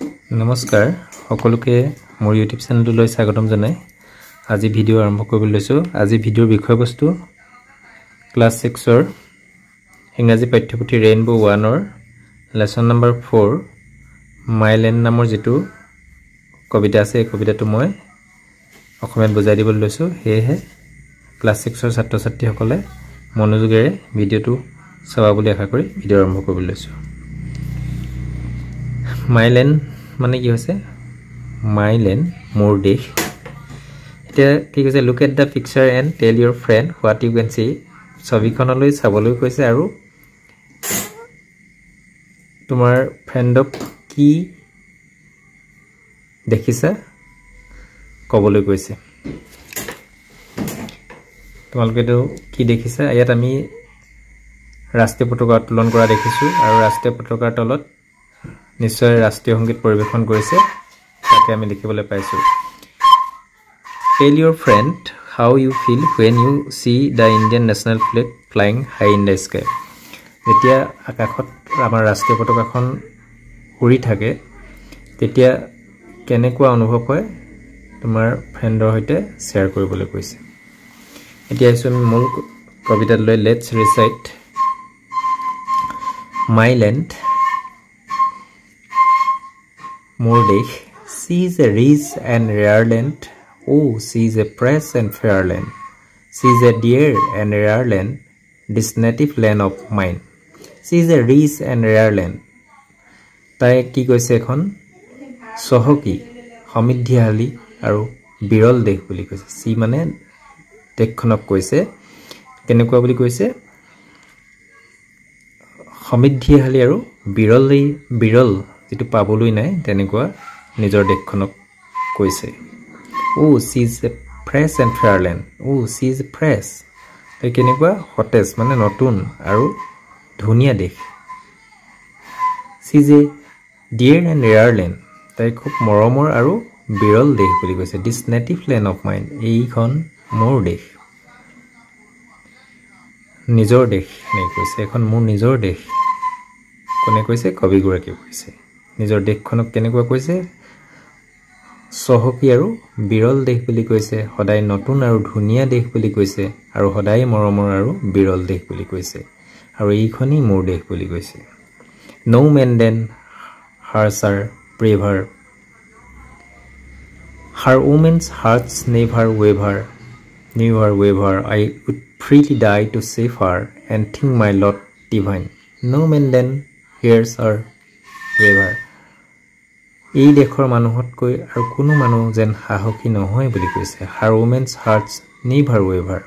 নমস্কাৰ সকলোকে মোৰ ইউটিউব চেনেললৈ স্বাগতম জনাই আজি ভিডিও আৰম্ভ কৰিবলৈ লৈছো আজি ভিডিওৰ বিষয়বস্তু ক্লাস 6 ৰ ইংৰাজী পাঠ্যপুথি ৰেইনবো 1 ৰ লেসন নম্বৰ 4 মাইলেণ্ড নামৰ যেটো কবিতা আছে এই কবিতাটো মই অসমীয়াত বুজাই দিবলৈ লৈছো হেহে ক্লাস 6 ৰ ছাত্ৰ ছাত্ৰীসকলে মনোযোগেৰে ভিডিওটো চাবা বুলি আশা কৰি ভিডিও আৰম্ভ কৰিবলৈ লৈছো মাইলেণ্ড মানে কি হৈছে মাইলেণ্ড মোৰ দেশ এটা কি কৈছে look at the picture and tell your friend what you can see ছবিখনলৈ চাবলৈ কৈছে আৰু তোমাৰ ফ্ৰেণ্ডক কি দেখিছা কবলৈ কৈছে তোমালোকেটো কি দেখিছা ইয়াত আমি ৰাষ্ট্ৰীয় পতাকা উত্তোলন কৰা দেখিছো আৰু ৰাষ্ট্ৰীয় পতাকাৰ তলত নিশ্চয় ৰাষ্ট্ৰীয় সংগীত পৰিবেশন কৰিছে তাকে আমি লিখিবলৈ পাইছো Tell your friend how you feel when you see the Indian national flag flying high in the sky যেতিয়া আকাশত আমাৰ ৰাষ্ট্ৰীয় পতাকাখন উৰি থাকে তেতিয়া কেনেকুৱা অনুভৱ হয় তোমাৰ ফ্ৰেণ্ডৰ সৈতে শেয়াৰ কৰিবলৈ কৈছে এতিয়া আমি মূল কবিতালৈ let's recite My land More desh, she is a rich and rare land. Oh, she is a fresh and fair land. She is a dear and rare land, this native land of mine. She is a rich and rare land. তাই কি কৈছে এখন সহকি সমৃদ্ধিশালী আৰু বিৰল দেশ বুলি কৈছে সি মানে দেশখনক কৈছে কেনেকুৱা বুলি কৈছে সমৃদ্ধিশালী আৰু বিৰল যেটো পাবলৈ নাই তেনেকুৱা নিজৰ দেশখনক কৈছে O she is a fresh and fair land O she is fresh তাই কেনেকুৱা সতেজ মানে নতুন আৰু ধুনীয়া দেশ she is a dear and rare land তাই খুব মৰমৰ আৰু বিৰল দেশ বুলি কৈছে this native land of mine এইখন মোৰ দেশ নিজৰ দেশ নে কৈছে এখন মোৰ নিজৰ দেশ কোনে কৈছে কবিগৰাকীয়ে কৈছে নিজৰ দেশখনক কেনেকুৱা কৈছে সহকি আৰু বিৰল দেশ বুলি কৈছে সদায় নতুন আৰু ধুনীয়া দেশ বুলি কৈছে আৰু সদায় মৰমৰ আৰু বিৰল দেশ বুলি কৈছে আৰু এইখনি মোৰ দেশ বুলি কৈছে No man then hers are braver Her women's hearts never waver I would freely die to save her and think my lot divine No man then hers are braver এই দেশৰ মানুহতকৈ আৰু কোনো মানুহ যেন সাহসী নহয় বুলি কৈছে Her women's hearts never waver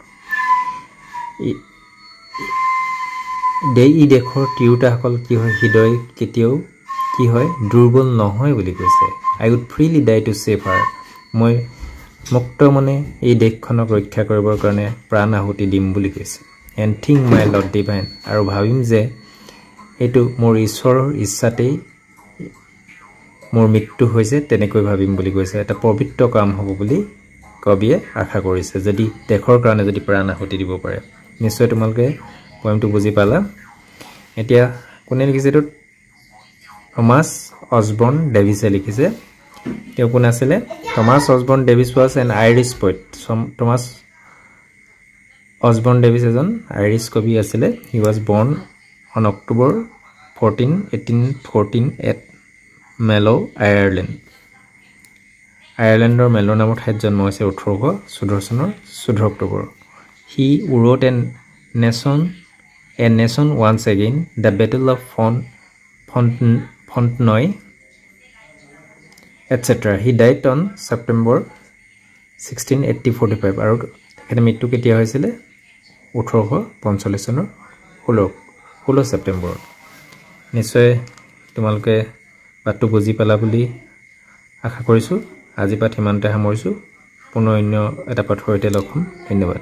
এই দেশৰ তিৰোতাসকল কি হয় হৃদয় কেতিয়াও কি হয় দুৰ্বল নহয় বুলি কৈছে I would freely die to save her মই মুক্ত মনে এই দেশখনক ৰক্ষা কৰিবৰ কাৰণে প্ৰাণ আহুতি দিম বুলি কৈছে and think my lot divine আৰু ভাবিম যে এটো মোৰ ঈশ্বৰৰ ইচ্ছাতেই মোৰ মৃত্যু হৈছে তেনেকৈ ভাবিম বুলি কৈছে এটা পবিত্ৰ কাম হ'ব বুলি কবিয়ে আশা কৰিছে যদি দেশৰ কাৰণে যদি প্ৰাণ আহুতি দিব পাৰে নিশ্চয় তোমালোকে পয়েমটো বুজি পালা এতিয়া কোনে লিখিছে তো থমাস অসবৰ্ন ডেভিছে লিখিছে তেওঁ কোন আছিল Thomas Osborne Davis was an Irish poet Thomas Osborne Davis এজন আইৰিছ কবি আছিল he was born on October 14 1814 at Mallow Ireland আয়াৰলেণ্ডৰ মেলো নামৰ ঠাইত জন্ম হৈছে 1814 চনৰ 14 October he wrote a nation once again the battle of Fontenoy etc he died on September 16 1845 আৰু তেখেতৰ মৃত্যু কেতিয়া হৈছিল 1845 চনৰ 16 ছেপ্টেম্বৰ নিশ্চয় তোমালোকে বাটটো বুজি পালা বুলি আশা কৰিছো আজি পাঠ ইমানতে সামৰিছো পুনৰ অন্য এটা পাঠৰ সৈতে লগ হ'ম ধন্যবাদ